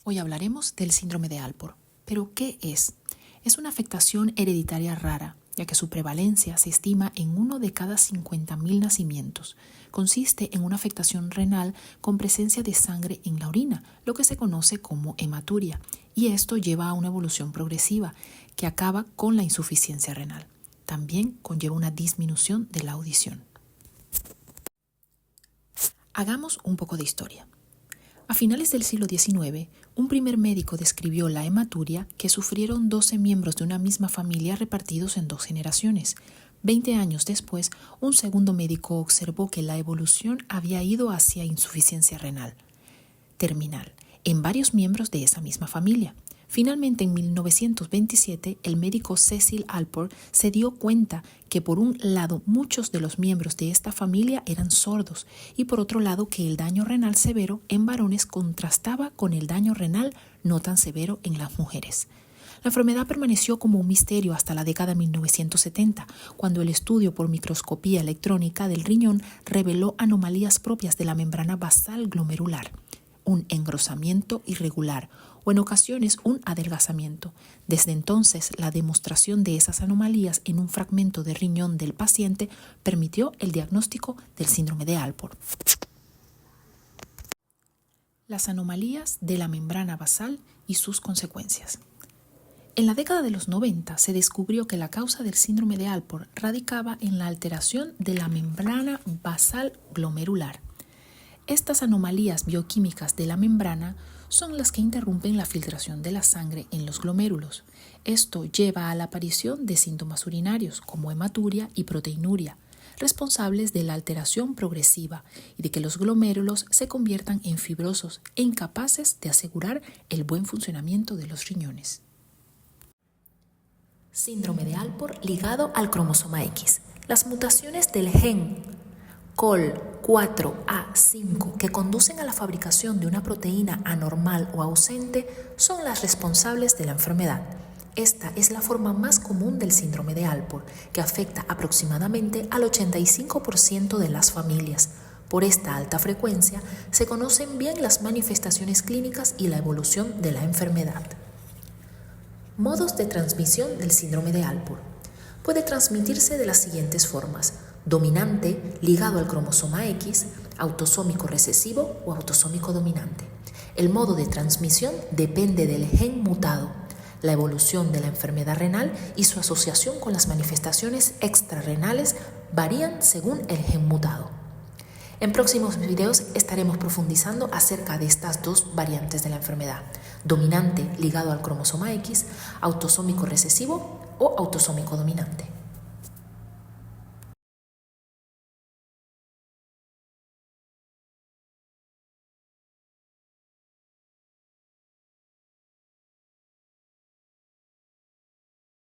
Hoy hablaremos del síndrome de Alport. ¿Pero qué es? Es una afectación hereditaria rara, ya que su prevalencia se estima en 1 de cada 50.000 nacimientos. Consiste en una afectación renal con presencia de sangre en la orina, lo que se conoce como hematuria, y esto lleva a una evolución progresiva que acaba con la insuficiencia renal. También conlleva una disminución de la audición. Hagamos un poco de historia. A finales del siglo XIX, un primer médico describió la hematuria que sufrieron 12 miembros de una misma familia repartidos en 2 generaciones. 20 años después, un segundo médico observó que la evolución había ido hacia insuficiencia renal terminal en varios miembros de esa misma familia. Finalmente, en 1927, el médico Cecil Alport se dio cuenta que por un lado muchos de los miembros de esta familia eran sordos y por otro lado que el daño renal severo en varones contrastaba con el daño renal no tan severo en las mujeres. La enfermedad permaneció como un misterio hasta la década de 1970, cuando el estudio por microscopía electrónica del riñón reveló anomalías propias de la membrana basal glomerular, un engrosamiento irregular o en ocasiones un adelgazamiento. Desde entonces, la demostración de esas anomalías en un fragmento de riñón del paciente permitió el diagnóstico del síndrome de Alport. Las anomalías de la membrana basal y sus consecuencias. En la década de los 90 se descubrió que la causa del síndrome de Alport radicaba en la alteración de la membrana basal glomerular. Estas anomalías bioquímicas de la membrana son las que interrumpen la filtración de la sangre en los glomérulos. Esto lleva a la aparición de síntomas urinarios como hematuria y proteinuria, responsables de la alteración progresiva y de que los glomérulos se conviertan en fibrosos e incapaces de asegurar el buen funcionamiento de los riñones. Síndrome de Alport ligado al cromosoma X. Las mutaciones del gen COL4A5 que conducen a la fabricación de una proteína anormal o ausente son las responsables de la enfermedad. Esta es la forma más común del síndrome de Alport, que afecta aproximadamente al 85% de las familias. Por esta alta frecuencia se conocen bien las manifestaciones clínicas y la evolución de la enfermedad. Modos de transmisión del síndrome de Alport. Puede transmitirse de las siguientes formas: dominante, ligado al cromosoma X, autosómico recesivo o autosómico dominante. El modo de transmisión depende del gen mutado, la evolución de la enfermedad renal y su asociación con las manifestaciones extrarrenales varían según el gen mutado. En próximos videos estaremos profundizando acerca de estas 2 variantes de la enfermedad: dominante ligado al cromosoma X, autosómico recesivo o autosómico dominante.